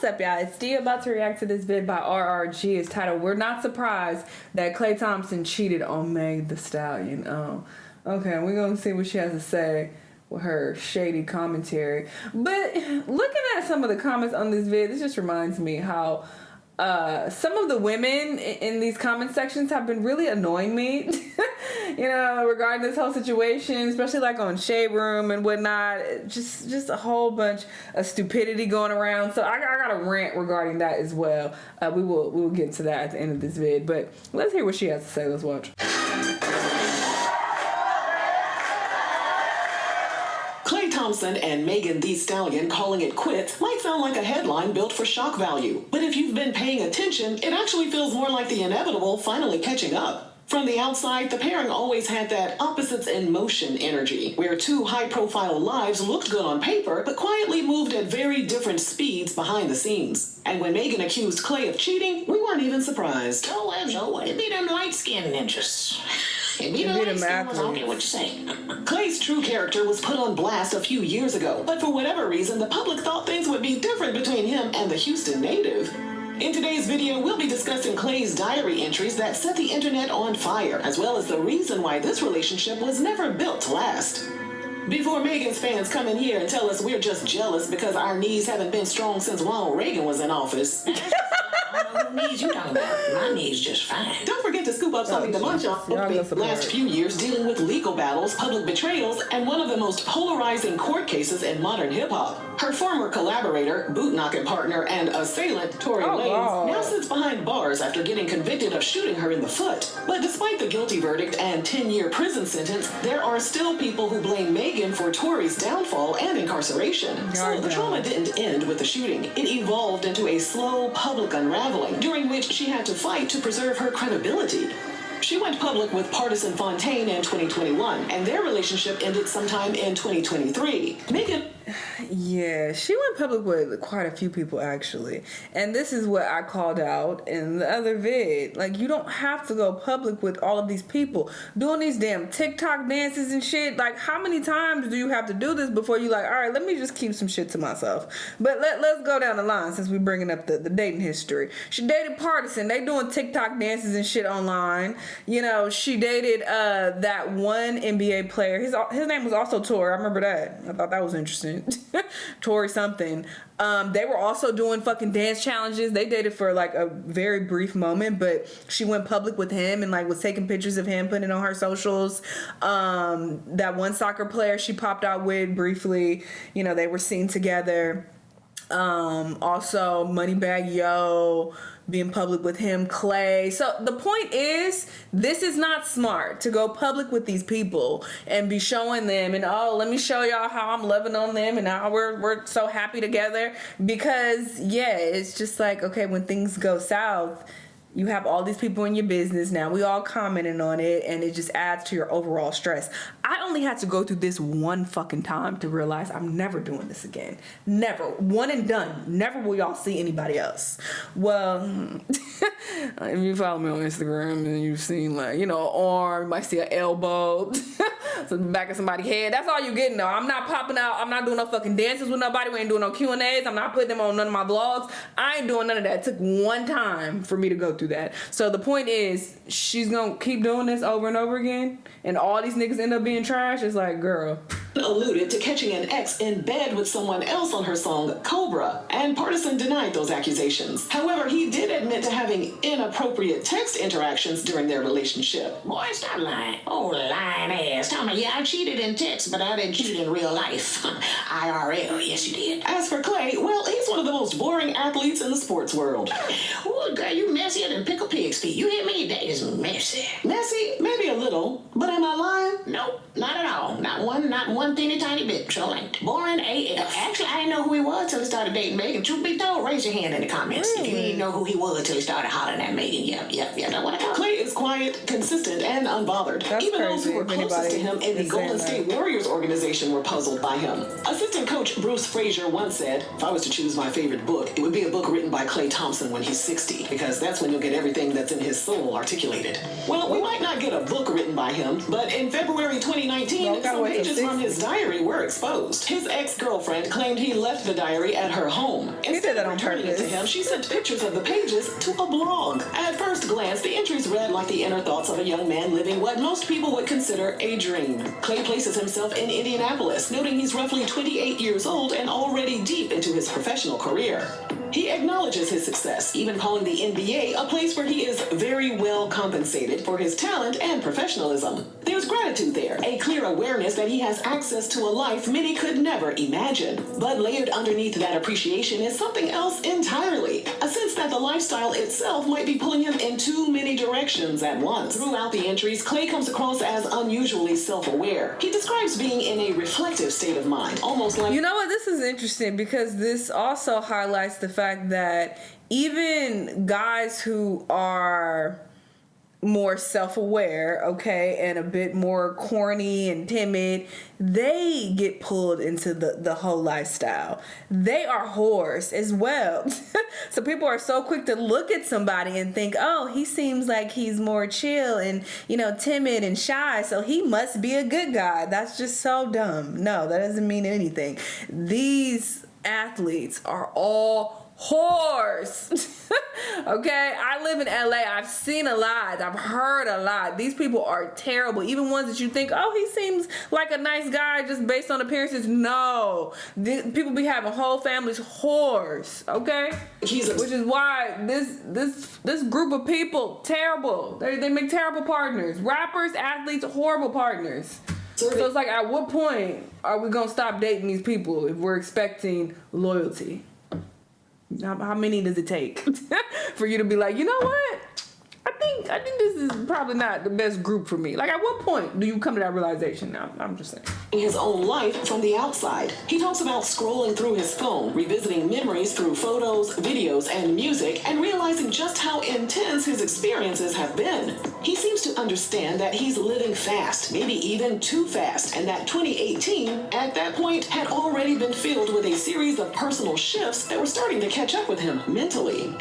What's up, y'all? It's Dee about to react to this vid by RRG. It's titled, "We're Not Surprised That Klay Thompson Cheated on Meg the Stallion." Okay, we're going to see what she has to say with her shady commentary. But looking at some of the comments on this vid, this just reminds me how some of the women in these comment sections have been really annoying me, regarding this whole situation, especially like on Shade Room and whatnot. Just a whole bunch of stupidity going around. So I got a rant regarding that as well. We will get into that at the end of this vid. But let's hear what she has to say. Let's watch. Klay Thompson and Megan Thee Stallion calling it quits might sound like a headline built for shock value, but if you've been paying attention, it actually feels more like the inevitable finally catching up. From the outside, the pairing always had that opposites in motion energy, where two high-profile lives looked good on paper, but quietly moved at very different speeds behind the scenes. And when Megan accused Klay of cheating, we weren't even surprised. So it'd be them light-skinned ninjas. It'd be them the I athletes. don't get what you say. Klay's true character was put on blast a few years ago, but for whatever reason, the public thought things would be different between him and the Houston native. In today's video, we'll be discussing Klay's diary entries that set the internet on fire, as well as the reason why this relationship was never built to last. Before Megan's fans come in here and tell us we're just jealous because our knees haven't been strong since Ronald Reagan was in office. I don't know who knees you talking about. My knees just fine. Don't forget to scoop up something to munch on. The last few years dealing with legal battles, public betrayals, and one of the most polarizing court cases in modern hip-hop. Her former collaborator, boot-knocking partner, and assailant, Tory Lanez, now sits behind bars after getting convicted of shooting her in the foot. But despite the guilty verdict and 10-year prison sentence, there are still people who blame Megan for Tory's downfall and incarceration. So the trauma didn't end with the shooting. It evolved into a slow, public unraveling, during which she had to fight to preserve her credibility. She went public with Partisan Fontaine in 2021, and their relationship ended sometime in 2023. Megan... Yeah, she went public with quite a few people, actually. And this is what I called out in the other vid. Like, you don't have to go public with all of these people doing these damn TikTok dances and shit. Like, how many times do you have to do this before you like, all right, let me just keep some shit to myself? But let's go down the line since we're bringing up the dating history. She dated Partisan. They doing TikTok dances and shit online. She dated that one NBA player. His name was also Tor. I remember that. I thought that was interesting. Tory something. They were also doing fucking dance challenges. They dated for like a very brief moment, but she went public with him and like was taking pictures of him, putting it on her socials. That one soccer player she popped out with briefly, they were seen together. Also Moneybag Yo, being public with him, Klay. So the point is, this is not smart to go public with these people and be showing them and, oh, let me show y'all how I'm loving on them and how we're so happy together. Because it's just like, okay, when things go south, you have all these people in your business now. We all commenting on it, and it just adds to your overall stress. I only had to go through this one fucking time to realize I'm never doing this again. Never. One and done. Never will y'all see anybody else. Well, if you follow me on Instagram and you've seen like, an arm, you might see an elbow, the back of somebody's head. That's all you getting though. I'm not popping out. I'm not doing no fucking dances with nobody. We ain't doing no Q&As. I'm not putting them on none of my vlogs. I ain't doing none of that. It took one time for me to go through that. So the point is, she's gonna keep doing this over and over again, and all these niggas end up being trash. It's like, girl. Alluded to catching an ex in bed with someone else on her song Cobra, and Partisan denied those accusations. However, he did admit to having inappropriate text interactions during their relationship. Boy, stop lying. Oh, lying ass. Tell me, I cheated in text, but I didn't cheat in real life. IRL, yes you did. As for Klay, well, he's one of the most boring athletes in the sports world. Oh, girl, you messier than pickle pig's feet. You hear me? That is messy. Messy? Maybe a little, but am I lying? Nope, not at all. Not one teeny tiny bit. Sure ain't. Boring AF. Actually, I didn't know who he was till he started dating Megan. Truth be told, raise your hand in the comments if you didn't know who he was till he started hollering at Megan. Yep, that's what I call. Klay is quiet, consistent, and unbothered. That's Even crazy. those who were closest to him in the Golden State Warriors organization were puzzled by him. Assistant coach Bruce Frazier once said, if I was to choose my favorite book, it would be a book written by Klay Thompson when he's 60, because that's when you'll get everything that's in his soul articulated. Well, we might not get a book written by him, but in February 2019, some pages from his his diary were exposed. His ex-girlfriend claimed he left the diary at her home. Instead of returning it to him, she sent pictures of the pages to a blog. At first glance, the entries read like the inner thoughts of a young man living what most people would consider a dream. Klay places himself in Indianapolis, noting he's roughly 28 years old and already deep into his professional career. He acknowledges his success, even calling the NBA a place where he is very well compensated for his talent and professionalism. There's gratitude there, a clear awareness that he has access to a life many could never imagine. But layered underneath that appreciation is something else entirely, a sense that the lifestyle itself might be pulling him in too many directions at once. Throughout the entries, Klay comes across as unusually self-aware. He describes being in a reflective state of mind, almost like... You know what? This is interesting because this also highlights the fact that even guys who are more self-aware, okay, and a bit more corny and timid, they get pulled into the whole lifestyle. They are whores as well. So people are so quick to look at somebody and think, oh, he seems like he's more chill and, timid and shy, so he must be a good guy. That's just so dumb. No, that doesn't mean anything. These athletes are all whores. Okay, I live in LA. I've seen a lot. I've heard a lot. These people are terrible. Even ones that you think, oh, he seems like a nice guy just based on appearances. No, people be having whole families whores. Okay, which is why this group of people terrible. They make terrible partners. Rappers, athletes, horrible partners. So it's like, at what point are we gonna stop dating these people if we're expecting loyalty? How many does it take for you to be like, you know what? I think this is probably not the best group for me. Like, at what point do you come to that realization? I'm just saying. In his own life from the outside, he talks about scrolling through his phone, revisiting memories through photos, videos, and music, and realizing just how intense his experiences have been. He seems to understand that he's living fast, maybe even too fast, and that 2018, at that point, had already been filled with a series of personal shifts that were starting to catch up with him mentally.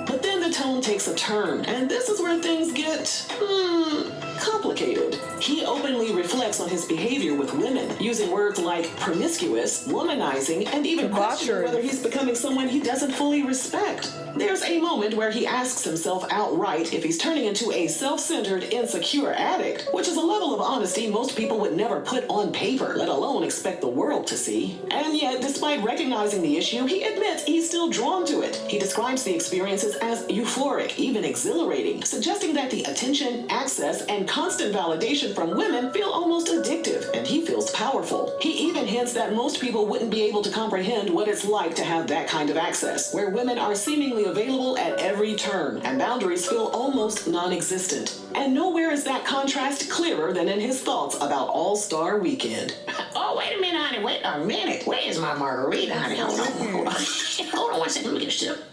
But then the tone takes a turn, and this is where things get, complicated. He openly reflects on his behavior with women, using words like promiscuous, womanizing, and even questioning whether he's becoming someone he doesn't fully respect. There's a moment where he asks himself outright if he's turning into a self-centered, insecure addict, which is a level of honesty most people would never put on paper, let alone expect the world to see. And yet, despite recognizing the issue, he admits he's still drawn to it. He describes the experiences as euphoric, even exhilarating, suggesting that the attention, access, and constant validation from women feel almost addictive, and he feels powerful. He even hints that most people wouldn't be able to comprehend what it's like to have that kind of access, where women are seemingly available at every turn, and boundaries feel almost non-existent. And nowhere is that contrast clearer than in his thoughts about All-Star Weekend. Oh, wait a minute, honey. Wait a minute. Where's my margarita, honey? Hold on. Hold on one second. Let me get a sip.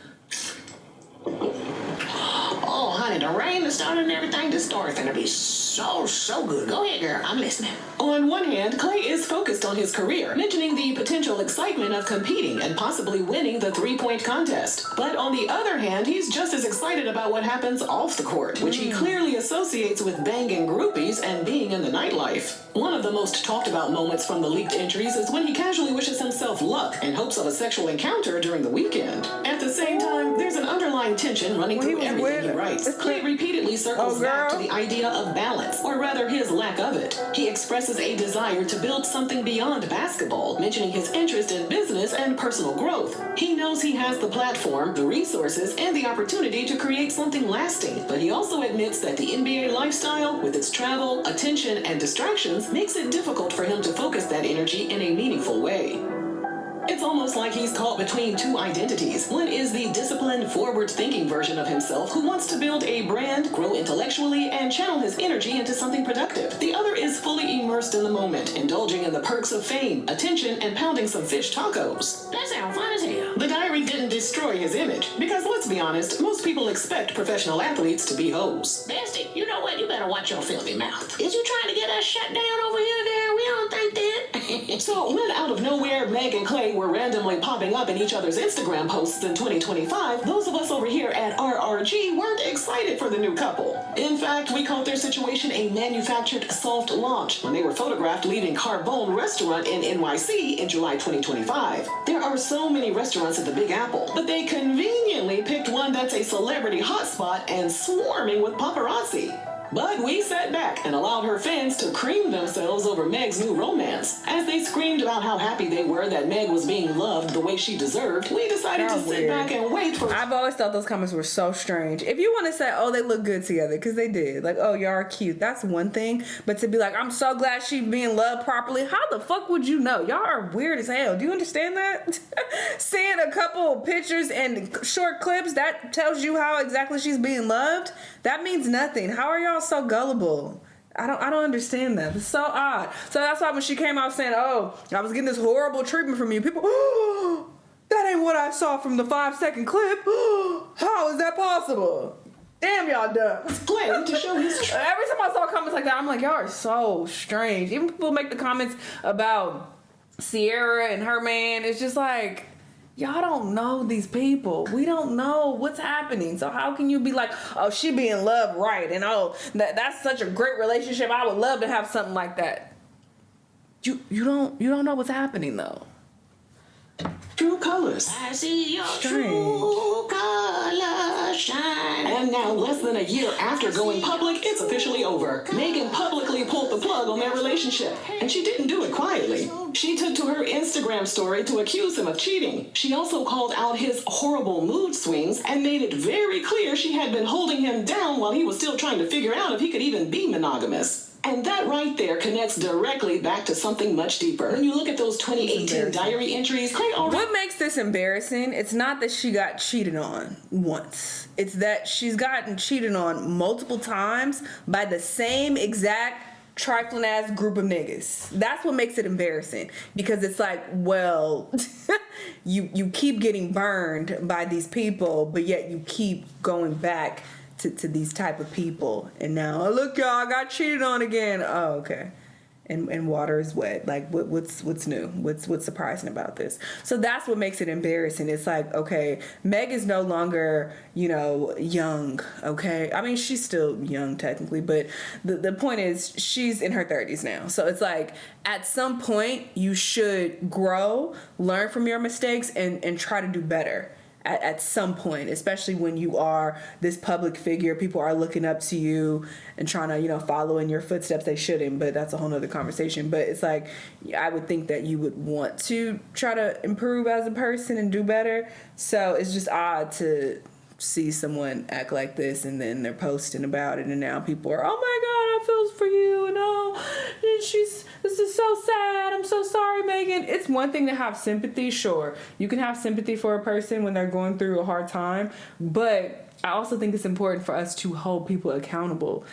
Oh, honey, the rain that started and everything, this story's gonna be so good. Go ahead, girl. I'm listening. On one hand, Klay is focused on his career, mentioning the potential excitement of competing and possibly winning the three-point contest. But on the other hand, he's just as excited about what happens off the court, which he clearly associates with banging groupies and being in the nightlife. One of the most talked about moments from the leaked entries is when he casually wishes himself luck in hopes of a sexual encounter during the weekend. At the same time, there's an underlying tension running through everything he writes. Klay repeatedly circles back to the idea of balance, or rather his lack of it. He expresses a desire to build something beyond basketball, mentioning his interest in business and personal growth. He knows he has the platform, the resources, and the opportunity to create something lasting, but he also admits that the NBA lifestyle, with its travel, attention, and distractions, makes it difficult for him to focus that energy in a meaningful way. It's almost like he's caught between two identities. One is the disciplined, forward-thinking version of himself who wants to build a brand, grow intellectually, and channel his energy into something productive. The other is fully immersed in the moment, indulging in the perks of fame, attention, and pounding some fish tacos. That sounds fun as hell. The diary didn't destroy his image, because let's be honest, most people expect professional athletes to be hoes. Bestie, you know what? You better watch your filthy mouth. Is you trying to get us shut down over here, girl? We don't think that. So when out of nowhere, Meg and Klay were randomly popping up in each other's Instagram posts in 2025, those of us over here at RRG weren't excited for the new couple. In fact, we called their situation a manufactured soft launch when they were photographed leaving Carbone restaurant in NYC in July 2025. There are so many restaurants at the Big Apple, but they conveniently picked one that's a celebrity hotspot and swarming with paparazzi. But we sat back and allowed her fans to cream themselves over Meg's new romance. As they screamed about how happy they were that Meg was being loved the way she deserved, we decided to sit back and wait for... I've always thought those comments were so strange. If you want to say, oh, they look good together, because they did. Like, oh, y'all are cute. That's one thing. But to be like, I'm so glad she's being loved properly. How the fuck would you know? Y'all are weird as hell. Do you understand that? Seeing a couple pictures and short clips, that tells you how exactly she's being loved? That means nothing. How are y'all so gullible? I don't understand that. It's so odd. So that's why when she came out saying, oh, I was getting this horrible treatment from you, people, oh, that ain't what I saw from the 5-second clip. How is that possible? Damn, y'all dumb. Klay to show his... Every time I saw comments like that, I'm like, y'all are so strange. Even people make the comments about Sierra and her man. It's just like... Y'all don't know these people. We don't know what's happening. So how can you be like, oh, she being loved right, and oh, that's such a great relationship. I would love to have something like that. You don't know what's happening though. True colors. I see your true colors shine. And now, less than a year after going public, it's officially over. Megan publicly pulled the plug on their relationship, and she didn't do it quietly. She took to her Instagram story to accuse him of cheating. She also called out his horrible mood swings and made it very clear she had been holding him down while he was still trying to figure out if he could even be monogamous. And that right there connects directly back to something much deeper. When you look at those 2018 diary entries, Klay already... What makes this embarrassing? It's not that she got cheated on once. It's that she's gotten cheated on multiple times by the same exact trifling ass group of niggas. That's what makes it embarrassing, because it's like, well, you keep getting burned by these people, but yet you keep going back to these type of people, and now, oh, look, y'all, I got cheated on again. Oh, okay. And water is wet. Like, what's new? What's surprising about this? So that's what makes it embarrassing. It's like, okay, Meg is no longer, young, okay? I mean, she's still young technically, but the point is she's in her 30s now. So it's like, at some point, you should grow, learn from your mistakes, and try to do better. At some point, especially when you are this public figure, people are looking up to you and trying to, follow in your footsteps. They shouldn't, but that's a whole nother conversation. But it's like, I would think that you would want to try to improve as a person and do better. So it's just odd to see someone act like this, and then they're posting about it, and now people are, oh my God, I feel for you, and oh, this is so sad, I'm so sorry, Megan. It's one thing to have sympathy, sure. You can have sympathy for a person when they're going through a hard time, but I also think it's important for us to hold people accountable.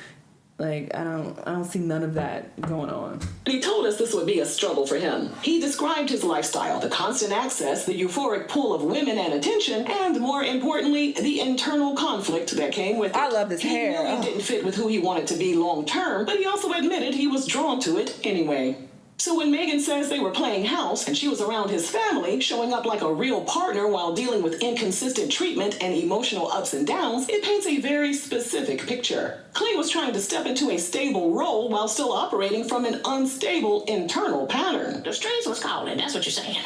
Like, I don't see none of that going on. He told us this would be a struggle for him. He described his lifestyle, the constant access, the euphoric pull of women and attention, and more importantly, the internal conflict that came with it. I love this hair. He knew it didn't fit with who he wanted to be long term, but he also admitted he was drawn to it anyway. So when Megan says they were playing house and she was around his family, showing up like a real partner while dealing with inconsistent treatment and emotional ups and downs, it paints a very specific picture. Klay was trying to step into a stable role while still operating from an unstable internal pattern. The streets was calling, that's what you're saying.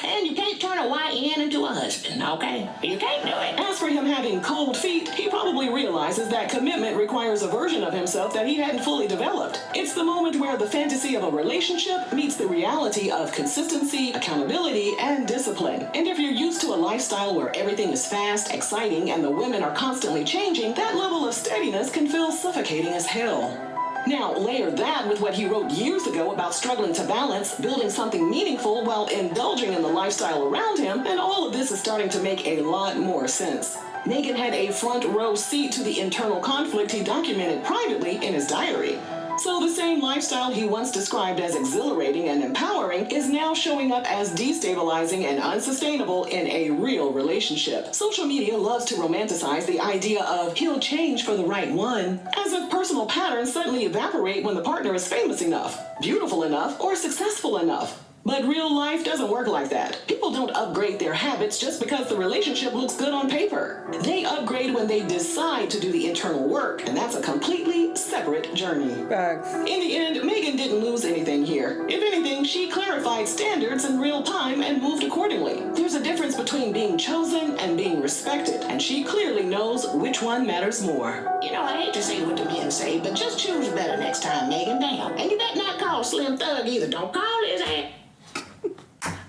And you can't turn a YN into a husband, okay? You can't do it. As for him having cold feet, he probably realizes that commitment requires a version of himself that he hadn't fully developed. It's the moment where the fantasy of a relationship meets the reality of consistency, accountability, and discipline. And if you're used to a lifestyle where everything is fast, exciting, and the women are constantly changing, that level of steadiness can feel suffocating as hell. Now, layer that with what he wrote years ago about struggling to balance, building something meaningful while indulging in the lifestyle around him, and all of this is starting to make a lot more sense. Megan had a front row seat to the internal conflict he documented privately in his diary. So the same lifestyle he once described as exhilarating and empowering is now showing up as destabilizing and unsustainable in a real relationship. Social media loves to romanticize the idea of he'll change for the right one, as if personal patterns suddenly evaporate when the partner is famous enough, beautiful enough, or successful enough. But real life doesn't work like that. People don't upgrade their habits just because the relationship looks good on paper. They upgrade when they decide to do the internal work, and that's a completely separate journey. Facts. In the end, Megan didn't lose anything here. If anything, she clarified standards in real time and moved accordingly. There's a difference between being chosen and being respected, and she clearly knows which one matters more. You know, I hate to say what the men say, but just choose better next time, Megan. Damn. And you better not call Slim Thug either. Don't call his ass.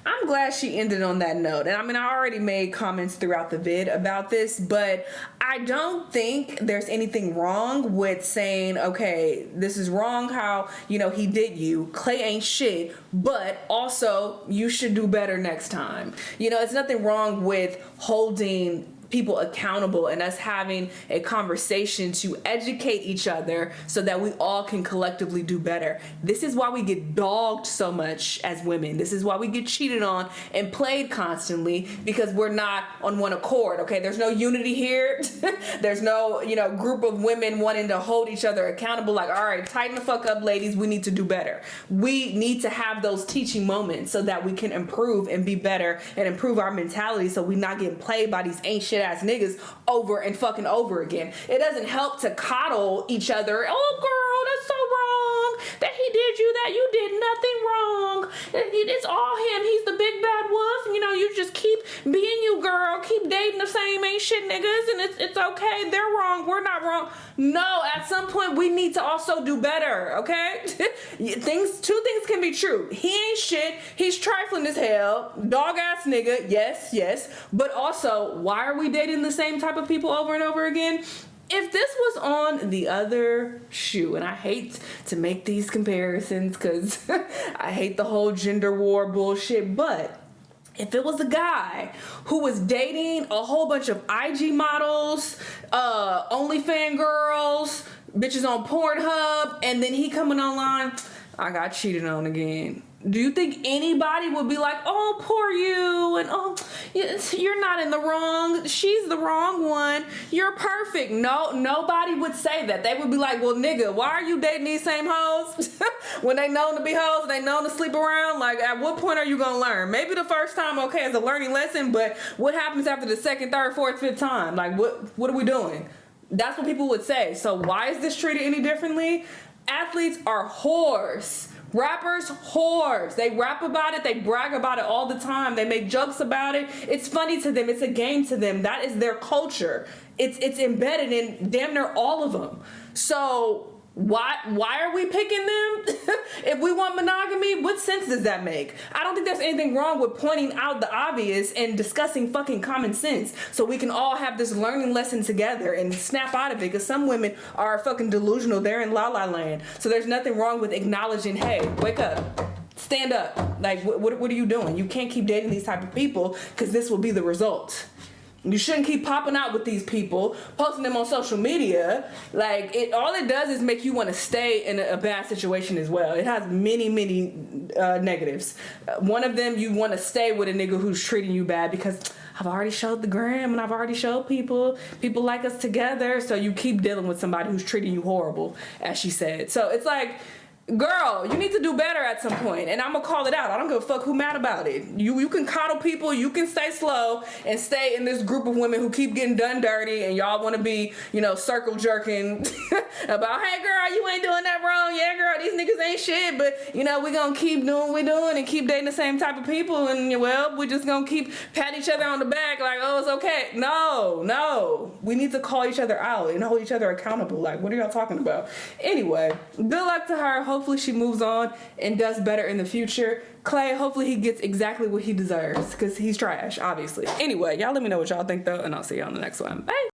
I'm glad she ended on that note. And I mean, I already made comments throughout the vid about this, but I don't think there's anything wrong with saying, okay, this is wrong how, you know, he did you. Klay ain't shit, but also you should do better next time. You know, it's nothing wrong with holding people accountable and us having a conversation to educate each other so that we all can collectively do better. This is why we get dogged so much as women. This is why we get cheated on and played constantly, because we're not on one accord. Okay, there's no unity here. There's no, you know, group of women wanting to hold each other accountable, like, all right, tighten the fuck up, ladies, we need to do better. We need to have those teaching moments so that we can improve and be better and improve our mentality, so we're not getting played by these ain't shit ass niggas over and fucking over again. It doesn't help to coddle each other. Oh girl, that's so wrong that he did you that. You did nothing wrong. It's all him. He's the big bad wolf. You know, you just keep being you, girl. Keep dating the same ain't shit niggas, and it's okay. They're wrong. We're not wrong. No, at some point we need to also do better, okay? Two things can be true. He ain't shit. He's trifling as hell. Dog ass nigga. Yes. But also, why are we dating the same type of people over and over again? If this was on the other shoe, and I hate to make these comparisons because I hate the whole gender war bullshit, but if it was a guy who was dating a whole bunch of IG models, OnlyFans girls, bitches on Pornhub, and then he coming online, I got cheated on again. Do you think anybody would be like, oh, poor you, and oh, you're not in the wrong, she's the wrong one, you're perfect? No, nobody would say that. They would be like, well, nigga, why are you dating these same hoes? When they known to be hoes, they known to sleep around. Like, at what point are you gonna learn? Maybe the first time, okay, as a learning lesson, but what happens after the second, third, fourth, fifth time? Like, what are we doing? That's what people would say. So why is this treated any differently? Athletes are whores. Rappers, whores. They rap about it. They brag about it all the time. They make jokes about it. It's funny to them. It's a game to them. That is their culture. It's embedded in damn near all of them. So why are we picking them? If we want monogamy, what sense does that make? I don't think there's anything wrong with pointing out the obvious and discussing fucking common sense so we can all have this learning lesson together and snap out of it, because some women are fucking delusional. They're in la la land. So there's nothing wrong with acknowledging, hey, wake up. Stand up. Like, what are you doing? You can't keep dating these type of people, because this will be the result. You shouldn't keep popping out with these people, posting them on social media. Like, all it does is make you want to stay in a bad situation as well. It has many negatives. One of them, you want to stay with a nigga who's treating you bad because I've already showed the gram and I've already showed people like us together. So you keep dealing with somebody who's treating you horrible, as she said. So it's like, girl, you need to do better at some point, and I'm gonna call it out. I don't give a fuck who mad about it. You can coddle people, you can stay slow and stay in this group of women who keep getting done dirty, and y'all want to be, you know, circle jerking about, hey girl, you ain't doing that wrong. Yeah, girl, these niggas ain't shit, but you know, we gonna keep doing what we doing and keep dating the same type of people, and well, we just gonna keep patting each other on the back like, oh, it's okay. No, we need to call each other out and hold each other accountable. Like, what are y'all talking about? Anyway, good luck to her. Hopefully she moves on and does better in the future. Klay, hopefully he gets exactly what he deserves, because he's trash, obviously. Anyway, y'all let me know what y'all think though, and I'll see y'all on the next one. Bye.